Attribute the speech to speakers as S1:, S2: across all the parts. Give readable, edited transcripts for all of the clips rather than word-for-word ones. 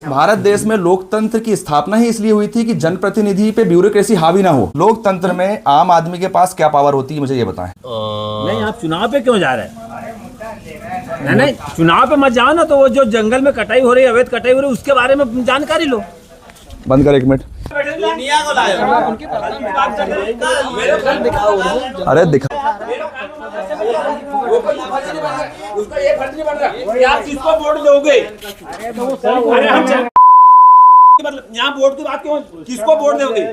S1: भारत देश में लोकतंत्र की स्थापना ही इसलिए हुई थी कि जनप्रतिनिधि पे ब्यूरोक्रेसी हावी ना हो। लोकतंत्र में आम आदमी के पास क्या पावर होती है, मुझे ये बताएं।
S2: नहीं, आप चुनाव पे क्यों जा रहे हैं? नहीं, चुनाव पे मत जाओ ना। तो वो जो जंगल में कटाई हो रही है, अवैध कटाई हो रही है, उसके बारे में जानकारी लो।
S1: बंद कर एक मिनट। अरे दिखा,
S2: उसका ये फर्ज नहीं बन रहा। आप किसको वोट दोगे? अरे हम मतलब यहाँ वोट की बात क्यों? किसको वोट दोगे?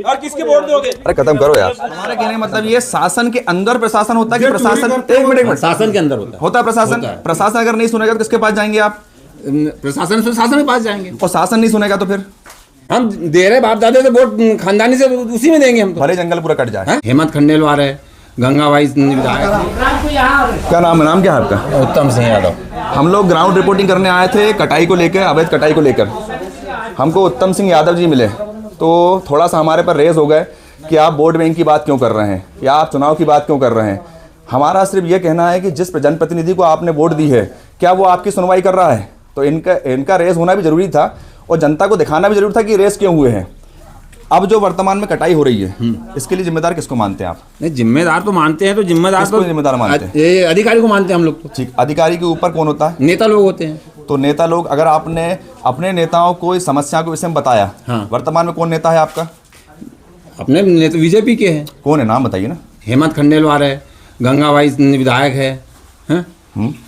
S2: और किसके वोट दोगे?
S1: अरे खत्म करो यार। हमारा कहने का मतलब ये शासन के अंदर प्रशासन होता है कि प्रशासन एक मिनट
S3: शासन के अंदर होता
S1: है प्रशासन। प्रशासन अगर नहीं सुनेगा तो किसके पास जाएंगे आप?
S3: प्रशासन से शासन के पास जाएंगे।
S1: और शासन नहीं सुनेगा तो फिर
S3: हम दे रहे बाप दादे से वोट खानदानी से, उसी में देंगे हम तो।
S1: भले जंगल पूरा कट जाए।
S3: हेमंत खंडेलवाल है, गंगाबाई विधायक।
S1: क्या नाम है? नाम क्या है आपका?
S3: उत्तम सिंह यादव।
S1: हम लोग ग्राउंड रिपोर्टिंग करने आए थे कटाई को लेकर, अवैध कटाई को लेकर। हमको उत्तम सिंह यादव जी मिले तो थोड़ा सा हमारे पर रेज हो गए कि आप वोट बैंक की बात क्यों कर रहे हैं या आप चुनाव की बात क्यों कर रहे हैं। हमारा सिर्फ ये कहना है कि जिस जनप्रतिनिधि को आपने वोट दी है, क्या वो आपकी सुनवाई कर रहा है? तो इनका रेस होना भी जरूरी था और जनता को दिखाना भी जरूरी था कि रेस क्यों हुए हैं। अब जो वर्तमान में कटाई हो रही है, इसके लिए जिम्मेदार किसको मानते हैं आप?
S3: नहीं, जिम्मेदार तो मानते हैं, तो
S1: जिम्मेदार मानते हैं?
S3: ये अधिकारी को मानते हैं हम लोग तो।
S1: ठीक, अधिकारी के ऊपर कौन होता है?
S3: नेता लोग होते हैं।
S1: तो नेता लोग, अगर आपने अपने नेताओं को इस समस्या के विषय में बताया,
S3: हाँ।
S1: वर्तमान में कौन नेता है आपका?
S3: अपने नेता बीजेपी के हैं।
S1: कौन है, नाम बताइए ना।
S3: हेमंत खंडेलवाल है, गंगाबाई विधायक है।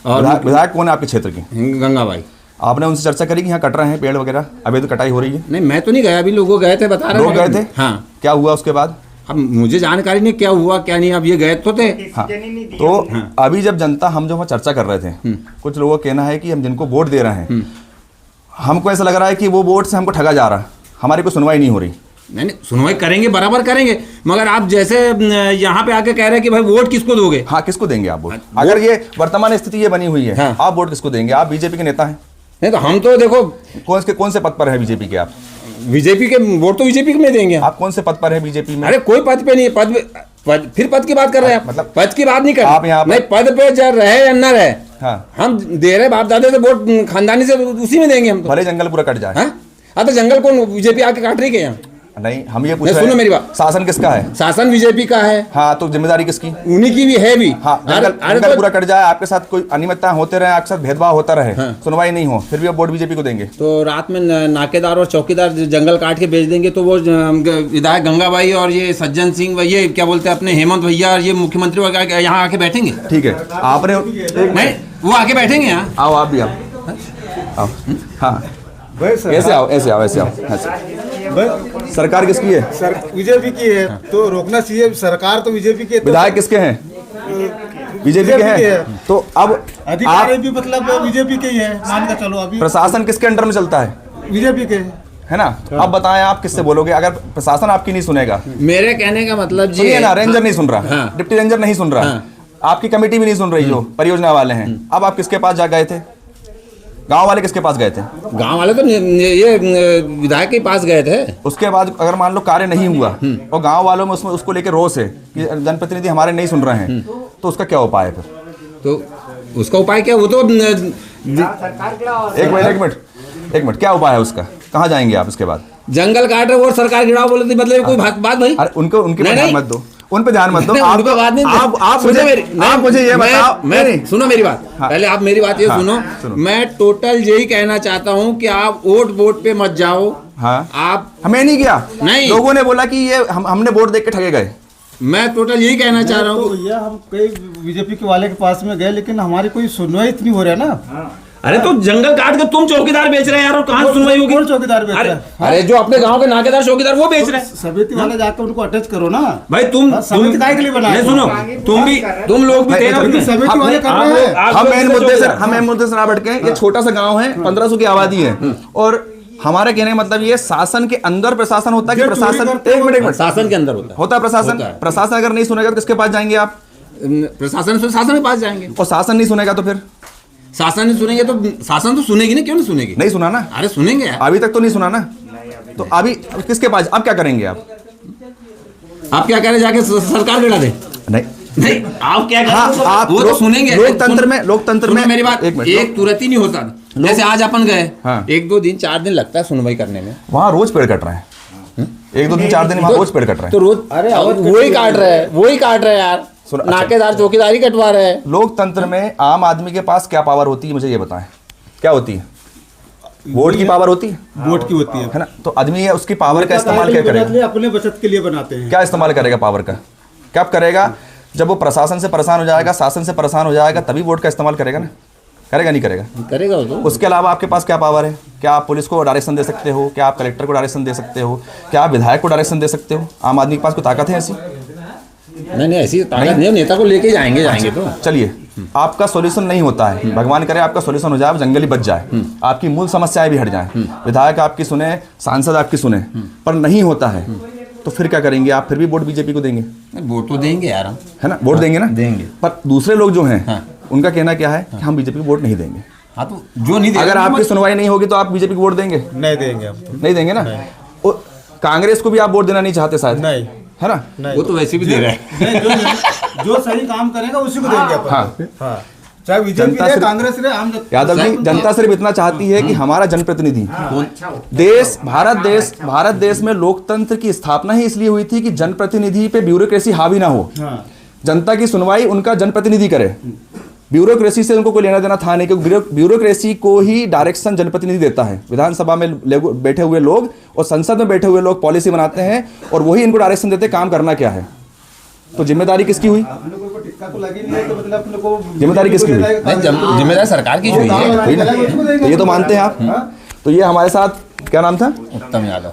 S1: और विधायक कौन है आपके क्षेत्र की?
S3: गंगाबाई।
S1: आपने उनसे चर्चा करी कि यहाँ कट रहे हैं पेड़ वगैरह, अभी तो कटाई हो रही है?
S3: नहीं, मैं तो नहीं गया, अभी लोग गए थे, बता रहे
S1: लोग गए थे।
S3: हाँ।
S1: क्या हुआ उसके बाद?
S3: अब मुझे जानकारी नहीं क्या हुआ क्या नहीं, अब ये गए तो थे।
S1: हाँ। तो अभी जब जनता, हम जो वहाँ चर्चा कर रहे थे, कुछ लोगों का कहना है कि हम जिनको वोट दे रहे हैं, हमको ऐसा लग रहा है कि वो वोट से हमको ठगा जा रहा है, हमारी कोई सुनवाई नहीं हो रही।
S3: नहीं, सुनवाई करेंगे, बराबर करेंगे, मगर आप जैसे यहाँ पे आके कह रहे हैं कि भाई वोट किसको दोगे?
S1: हाँ, किसको देंगे आप वोट? अगर ये वर्तमान स्थिति ये बनी हुई है,
S3: हाँ।
S1: आप वोट किसको देंगे? आप बीजेपी के नेता हैं।
S3: नहीं तो हम तो देखो,
S1: कौन से पद पर है बीजेपी के आप?
S3: बीजेपी के वोट तो बीजेपी में देंगे।
S1: आप कौन से पद पर है बीजेपी में?
S3: अरे कोई पद पे नहीं है। फिर पद की बात कर रहे हैं आप?
S1: मतलब
S3: पद की बात नहीं कर
S1: आप यहाँ
S3: नहीं, पद पे रहे या न रहे,
S1: हाँ।
S3: हम दे रहे बाप दादे से वोट खानदानी से, उसी में देंगे हम तो।
S1: भले जंगल पूरा कट जाए।
S3: हाँ, तो जंगल कौन बीजेपी आके काट रही है यहाँ?
S1: नहीं, हम ये पूछ रहे हैं,
S3: सुनो मेरी बात।
S1: शासन किसका है?
S3: शासन बीजेपी का है।
S1: हाँ, तो जिम्मेदारी किसकी?
S3: उन्हीं की भी है भी।
S1: हाँ, जंगल पूरा कट जाए, आपके साथ कोई अनियमितता होते रहे, आपके साथ भेदभाव होता रहे, सुनवाई नहीं हो, फिर भी आप वोट बीजेपी को देंगे?
S3: तो रात में नाकेदार और चौकीदार जंगल काट के बेच देंगे तो वो विधायक गंगाबाई और ये सज्जन सिंह, ये क्या बोलते हैं अपने हेमंत भैया और ये मुख्यमंत्री वगैरह यहाँ आके बैठेंगे।
S1: ठीक है, आपने
S3: नहीं, वो आके बैठेंगे यहाँ।
S1: आओ, आप भी आओ। हाँ, ऐसे आओ, ऐसे आओ, ऐसे आओ, ऐसे। सरकार किसकी है?
S4: बीजेपी की है, तो रोकना चाहिए। सरकार तो बीजेपी की है।
S1: विधायक किसके हैं? बीजेपी के हैं। तो अब
S4: अधिकारी भी मतलब बीजेपी के ही है, मान के चलो। अभी
S1: प्रशासन किसके अंडर में चलता है?
S4: बीजेपी के
S1: है ना। अब बताएं, आप किससे बोलोगे अगर प्रशासन आपकी नहीं सुनेगा?
S3: मेरे कहने का मतलब जी
S1: सुनिए ना, रेंजर नहीं सुन रहा, डिप्टी रेंजर नहीं सुन रहा, आपकी कमेटी भी नहीं सुन रही, जो परियोजना वाले हैं। अब आप किसके पास जा गए थे? गांव वाले किसके पास गए थे?
S3: गांव वाले तो ये विधायक के पास गए थे।
S1: उसके बाद अगर मान लो कार्य नहीं हुआ और गांव वालों में उसको लेकर रोष है कि जनप्रतिनिधि हमारे नहीं सुन रहे हैं, तो उसका क्या उपाय है फिर?
S3: तो उसका उपाय क्या? वो तो
S1: एक मिनट, क्या उपाय है उसका? कहाँ जाएंगे आप इसके बाद?
S3: जंगल काट रहे और सरकार गिराओ बोले थे, मतलब कोई बात भाई?
S1: अरे उनके पे ध्यान मत दो, उन पे ध्यान मत दो। आप मुझे ये बताओ।
S3: सुनो मेरी बात।
S1: हाँ।
S3: पहले आप मेरी बात ये सुनो। मैं टोटल यही कहना चाहता हूँ कि आप वोट पे मत जाओ।
S1: हाँ,
S3: आप
S1: हमें नहीं किया,
S3: नहीं,
S1: लोगों ने बोला कि ये हमने वोट देख के ठगे गए।
S3: मैं टोटल यही कहना चाह रहा हूँ।
S4: तो भैया हम कई बीजेपी के वाले के पास में गए, लेकिन हमारी कोई सुनवाई इतनी हो रहा है ना।
S2: अरे तो जंगल काट के तुम चौकीदार बेच रहे हैं यार, और कहाँ सुनवाई होगी?
S4: कौन चौकीदार बेच रहा है?
S3: अरे जो अपने गांव के नाकेदार चौकीदार वो बेच रहे हैं।
S4: समिति वाले जाकर उनको अटैच करो ना
S2: भाई।
S4: समिति काय के लिए बनाया?
S2: सुनो, तुम लोग भी थे ना।
S4: समिति वाले कर रहे हैं।
S1: हम मेन मुद्दे से ना भटके। ये छोटा सा गांव है, 1500 की आबादी है, और हमारे कहने का मतलब ये शासन के अंदर प्रशासन होता है कि प्रशासन एक मिनट
S3: शासन के अंदर होता है
S1: प्रशासन अगर नहीं सुनेगा तो किसके पास जाएंगे आप?
S3: प्रशासन से शासन के पास जाएंगे।
S1: और शासन नहीं सुनेगा तो फिर?
S3: शासन नहीं सुनेंगे तो शासन तो सुनेगी ना, क्यों नहीं सुनेगी?
S1: नहीं सुना ना।
S3: अरे सुनेंगे,
S1: अभी तक तो नहीं सुना ना। तो अभी किसके पास? अब क्या करेंगे आप?
S3: क्या करें? जाके सरकार गिरा दे?
S1: नहीं,
S3: नहीं आप क्या
S1: हाँ,
S3: करें
S1: आप
S3: वो तो सुनेंगे।
S1: लोकतंत्र में
S3: मेरी बात, एक तुरंत ही नहीं होता। जैसे आज अपन गए,
S1: हाँ।
S3: 1-2 दिन 4 दिन लगता है सुनवाई करने में।
S1: वहाँ रोज पेड़ कट रहे हैं, 1-2 दिन 4 दिन वहाँ रोज पेड़ कट रहे हैं।
S3: तो रोज
S4: अरे
S3: वही काट रहे हैं यार,
S1: अच्छा।
S3: नाकेदार चौकीदारी कटवा रहे हैं।
S1: लोकतंत्र में आम आदमी के पास क्या पावर होती है, मुझे ये बताएं, क्या होती है? वोट की पावर होती है,
S4: वोट की होती
S1: है ना? तो आदमी उसकी पावर का इस्तेमाल क्या करेगा?
S4: अपने बचत के लिए बनाते हैं।
S1: क्या इस्तेमाल करेगा पावर का? क्या करेगा? जब वो प्रशासन से परेशान हो जाएगा, शासन से परेशान हो जाएगा, तभी वोट का इस्तेमाल करेगा ना? करेगा नहीं करेगा?
S3: करेगा वो तो।
S1: उसके अलावा आपके पास क्या पावर है? क्या आप पुलिस को डायरेक्शन दे सकते हो? क्या आप कलेक्टर को डायरेक्शन दे सकते हो? क्या आप विधायक को डायरेक्शन दे सकते हो? आम आदमी के पास कोई ताकत है ऐसी?
S3: नहीं ऐसी ताकत नहीं, नेता को लेके जाएंगे तो।
S1: चलिए, आपका सॉल्यूशन नहीं होता है, भगवान करे आपका सॉल्यूशन हो जाए, आप जंगल ही बच जाए, आपकी मूल समस्याएं भी हट जाएं, विधायक आपकी सुने, सांसद आपकी सुने, पर नहीं होता है तो फिर क्या करेंगे आप? फिर भी वोट बीजेपी को देंगे?
S3: वोट तो देंगे यार,
S1: है ना? वोट देंगे ना?
S3: देंगे।
S1: पर दूसरे लोग जो हैं
S3: हाँ।
S1: उनका कहना क्या है कि हम बीजेपी को वोट नहीं देंगे।
S3: हाँ तो जो नहीं
S1: अगर आपकी सुनवाई नहीं होगी तो आप बीजेपी को वोट देंगे?
S4: नहीं देंगे हम।
S1: नहीं देंगे ना? और कांग्रेस को भी आप वोट देना नहीं चाहते शायद,
S4: नहीं,
S1: है ना?
S3: वो तो वैसे भी दे रहे हैं।
S4: जो सही काम करेगा उसी को देंगे अपन। हाँ, चाहे बीजेपी
S1: जनता
S4: रहे,
S1: सिर्फ-
S4: कांग्रेस रहे, आम
S1: यादव जी, जनता सिर्फ इतना चाहती है कि हमारा जनप्रतिनिधि भारत देश में लोकतंत्र की स्थापना ही इसलिए हुई थी कि जनप्रतिनिधि पे ब्यूरोक्रेसी हावी ना हो, जनता की सुनवाई उनका जनप्रतिनिधि करे। ब्यूरोक्रेसी से उनको कोई लेना देना था नहीं, क्योंकि ब्यूरोक्रेसी को ही डायरेक्शन जनप्रतिनिधि देता है। विधानसभा में बैठे हुए लोग और संसद में बैठे हुए लोग पॉलिसी बनाते हैं और वही इनको डायरेक्शन देते हैं काम करना क्या है। तो जिम्मेदारी किसकी हुई? जिम्मेदारी किसकी हुई?
S3: जिम्मेदारी सरकार की जो है।
S1: तो ये तो मानते हैं आप। तो ये हमारे साथ क्या नाम था?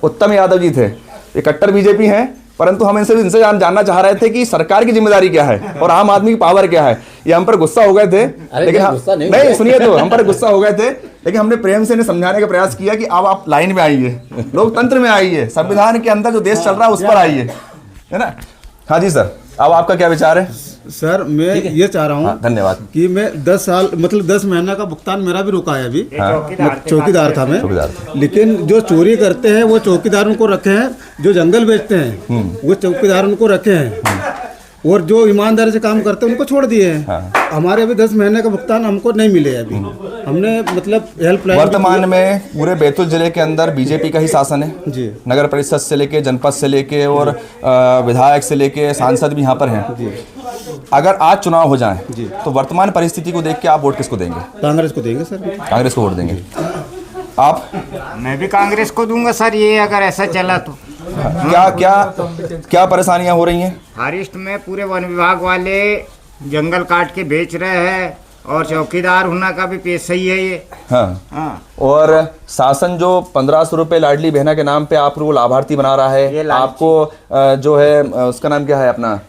S1: उत्तम यादव जी थे। ये कट्टर बीजेपी हैं, परंतु हम इनसे जानना चाह रहे थे कि सरकार की जिम्मेदारी क्या है और आम आदमी की पावर क्या है। ये हम पर गुस्सा हो गए थे, लेकिन नहीं सुनिए, तो हम पर गुस्सा हो गए थे, लेकिन हमने प्रेम से इन्हें समझाने का प्रयास किया कि अब आप लाइन में आइए, लोकतंत्र में आइए, संविधान के अंदर जो देश चल रहा है उस पर आइए, है ना? हाँ जी सर, अब आपका क्या विचार है?
S4: सर मैं ये चाह रहा हूँ,
S1: धन्यवाद,
S4: कि मैं 10 साल मतलब 10 महीना का भुगतान मेरा भी रुका है अभी। चौकीदार था मैं, लेकिन जो चोरी करते हैं वो चौकीदार उनको रखे हैं, जो जंगल बेचते हैं वो चौकीदार उनको रखे हैं, और जो ईमानदारी से काम करते हैं उनको छोड़ दिए हैं। हमारे अभी 10 महीने का भुगतान हमको नहीं मिले अभी। हमने मतलब हेल्पलाइन
S1: वर्तमान में पूरे बैतूल जिले के अंदर बीजेपी का ही शासन है
S4: जी।
S1: नगर परिषद से लेके, जनपद से लेके और विधायक से लेके सांसद भी यहाँ पर हैं। अगर आज चुनाव हो जाए तो वर्तमान परिस्थिति को देख के आप वोट किसको देंगे?
S4: कांग्रेस को देंगे सर।
S1: कांग्रेस को वोट देंगे आप?
S5: मैं भी कांग्रेस को दूंगा सर, ये अगर ऐसा चला तो।
S1: क्या क्या क्या परेशानियां हो रही हैं?
S5: फॉरेस्ट में पूरे वन विभाग वाले जंगल काट के बेच रहे हैं, और चौकीदार होना का भी पेशा ही है ये।
S1: हाँ। और शासन जो 1500 रुपये लाडली बहना के नाम पे आपको लाभार्थी बना रहा है, आपको जो है उसका नाम क्या है अपना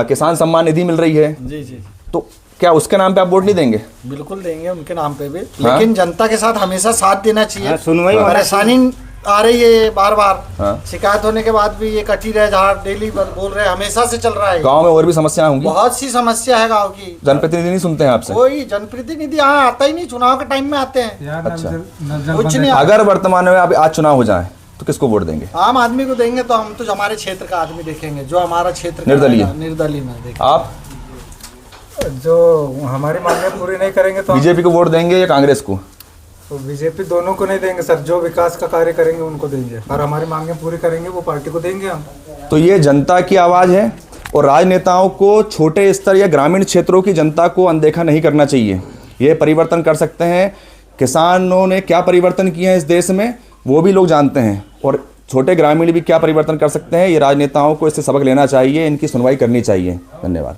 S1: किसान सम्मान निधि मिल रही है,
S6: जी,
S1: तो क्या उसके नाम पे आप वोट नहीं देंगे?
S6: बिल्कुल देंगे उनके नाम पे भी, लेकिन जनता के साथ हमेशा साथ देना चाहिए।
S5: सुनवाई
S6: परेशानी आ रही है बार बार, शिकायत होने के बाद भी ये कटी रहे जहाँ डेली बोल रहे, हमेशा से चल रहा है।
S1: गांव में और भी समस्याएं होंगी,
S6: बहुत सी समस्या है गांव की।
S1: जनप्रतिनिधि नहीं सुनते हैं आपसे?
S6: कोई जनप्रतिनिधि यहाँ आता ही नहीं, चुनाव के टाइम में आते हैं।
S1: अच्छा,
S6: कुछ नहीं।
S1: अगर वर्तमान में अब आज चुनाव हो जाए तो किसको वोट देंगे?
S6: आम आदमी को देंगे, तो हम तो हमारे क्षेत्र का आदमी देखेंगे, जो हमारा क्षेत्र
S1: निर्दलीय
S6: में देखेंगे।
S1: आप
S7: जो हमारी मांगें पूरी नहीं करेंगे तो
S1: बीजेपी को वोट देंगे या कांग्रेस को?
S7: तो बीजेपी दोनों को नहीं देंगे सर, जो विकास का कार्य करेंगे उनको देंगे, और हमारी मांगें पूरी करेंगे वो पार्टी को देंगे हम।
S1: तो ये जनता की आवाज़ है, और राजनेताओं को छोटे स्तर या ग्रामीण क्षेत्रों की जनता को अनदेखा नहीं करना चाहिए। ये परिवर्तन कर सकते हैं। किसानों ने क्या परिवर्तन किए हैं इस देश में वो भी लोग जानते हैं, और छोटे ग्रामीण भी क्या परिवर्तन कर सकते हैं। ये राजनेताओं को इससे सबक लेना चाहिए, इनकी सुनवाई करनी चाहिए। धन्यवाद।